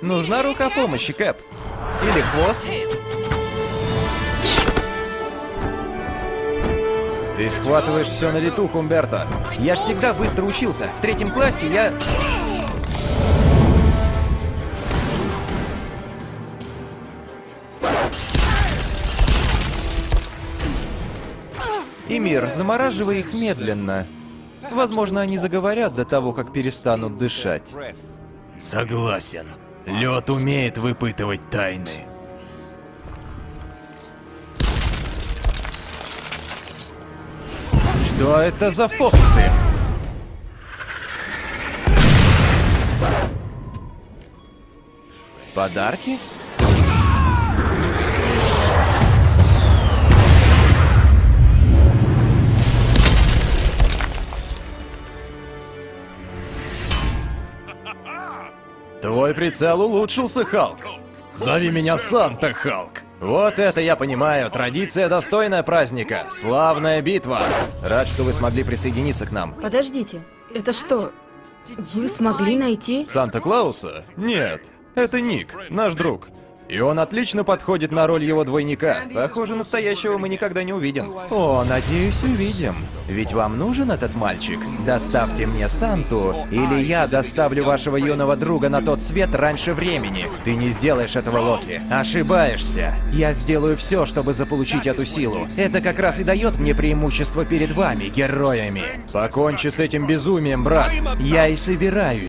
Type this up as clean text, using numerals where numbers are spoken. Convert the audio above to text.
Нужна рука помощи, Кэп. Или хвост. Ты схватываешь все на лету, Хумберто. Я всегда быстро учился. В 3 классе я... Эмир, замораживай их медленно. Возможно, они заговорят до того, как перестанут дышать. Согласен. Лед умеет выпытывать тайны. Что это за фокусы? Подарки? Твой прицел улучшился, Халк. Зови меня Санта, Халк. Вот это я понимаю. Традиция, достойная праздника. Славная битва. Рад, что вы смогли присоединиться к нам. Подождите, это что? Вы смогли найти? Санта-Клауса? Нет. Это Ник, наш друг. И он отлично подходит на роль его двойника. Похоже, настоящего мы никогда не увидим. О, надеюсь, увидим. Ведь вам нужен этот мальчик? Доставьте мне Санту, или я доставлю вашего юного друга на тот свет раньше времени. Ты не сделаешь этого, Локи. Ошибаешься. Я сделаю все, чтобы заполучить эту силу. Это как раз и дает мне преимущество перед вами, героями. Покончи с этим безумием, брат. Я и собираюсь.